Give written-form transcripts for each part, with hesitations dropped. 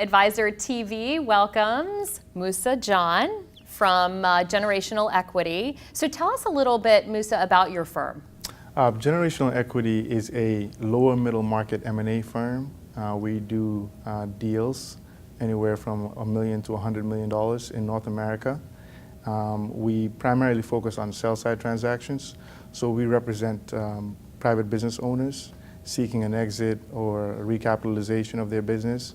Advisor TV welcomes Musa Jagne from Generational Equity. So tell us a little bit, Musa, about your firm. Generational Equity is a lower middle market M&A firm. We do deals anywhere from $1 million to $100 million in North America. We primarily focus on sell-side transactions, so we represent private business owners seeking an exit or a recapitalization of their business.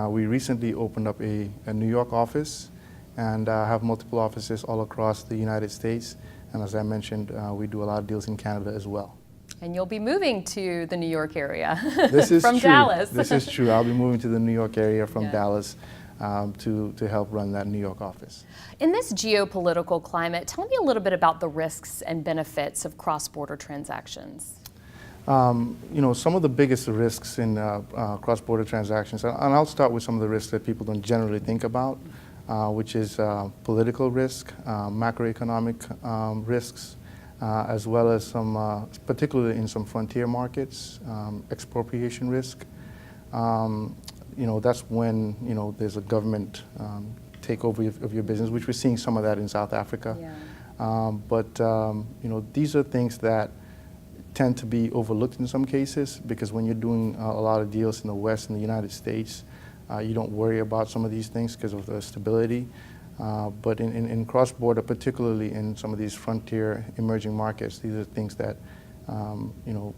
We recently opened up a New York office and have multiple offices all across the United States. And as I mentioned, we do a lot of deals in Canada as well. And you'll be moving to the New York area This is from true. Dallas. This is true. I'll be moving to the New York area from Yeah. Dallas to help run that New York office. In this geopolitical climate, tell me a little bit about the risks and benefits of cross-border transactions. Some of the biggest risks in cross-border transactions, and I'll start with some of the risks that people don't generally think about, which is political risk, macroeconomic risks, as well as some, particularly in some frontier markets, expropriation risk. That's when there's a government takeover of your business, which we're seeing some of that in South Africa. Yeah. But these are things that tend to be overlooked in some cases, because when you're doing a lot of deals in the West and the United States, you don't worry about some of these things because of the stability. But in cross-border, particularly in some of these frontier emerging markets, these are things that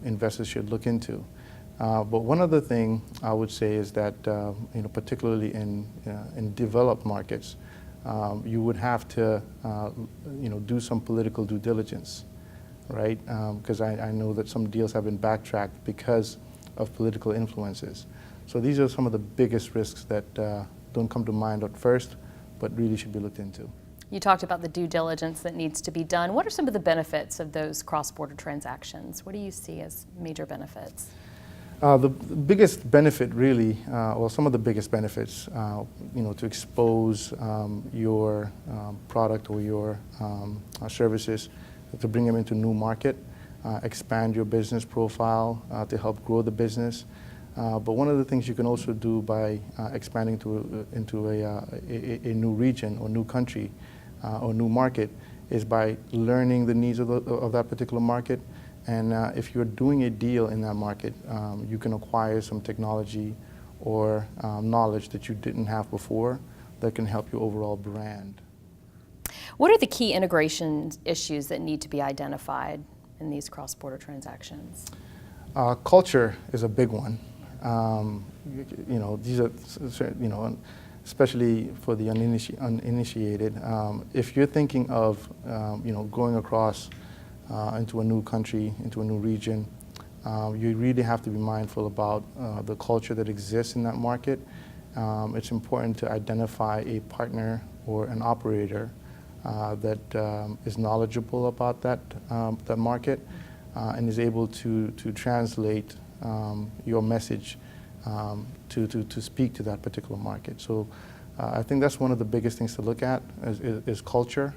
investors should look into. But one other thing I would say is that particularly in developed markets, you would have to do some political due diligence, right? Because I know that some deals have been backtracked because of political influences. So these are some of the biggest risks that don't come to mind at first, but really should be looked into. You talked about the due diligence that needs to be done. What are some of the benefits of those cross-border transactions? What do you see as major benefits? The biggest benefit really, well, some of the biggest benefits, to expose your product or your services, to bring them into new market, expand your business profile to help grow the business. But one of the things you can also do by expanding into a new region or new country or new market is by learning the needs of that particular market. And if you're doing a deal in that market, you can acquire some technology or knowledge that you didn't have before that can help your overall brand. What are the key integration issues that need to be identified in these cross-border transactions? Culture is a big one. These are, especially for the uninitiated. If you're thinking of, going across into a new country, into a new region, you really have to be mindful about the culture that exists in that market. It's important to identify a partner or an operator that is knowledgeable about that market and is able to translate your message to speak to that particular market. So I think that's one of the biggest things to look at is culture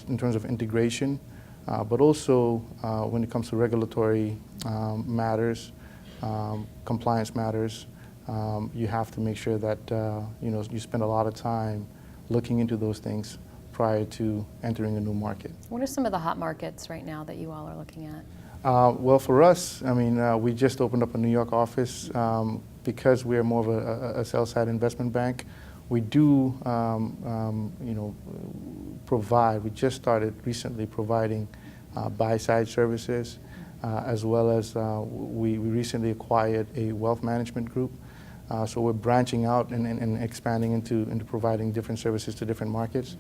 in terms of integration, but also when it comes to regulatory matters, compliance matters, you have to make sure that you spend a lot of time looking into those things prior to entering a new market. What are some of the hot markets right now that you all are looking at? Well, for us, we just opened up a New York office because we're more of a sell-side investment bank. We do, provide. We just started recently providing buy-side services, as well as we recently acquired a wealth management group. So we're branching out and expanding into providing different services to different markets.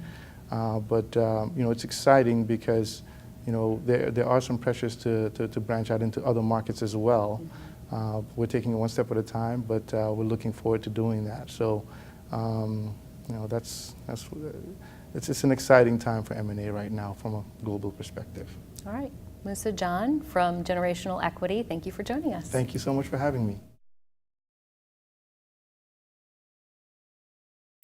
But it's exciting because there are some pressures to branch out into other markets as well. We're taking it one step at a time, but we're looking forward to doing that. So it's an exciting time for M&A right now from a global perspective. All right. Musa Jagne from Generational Equity, thank you for joining us. Thank you so much for having me.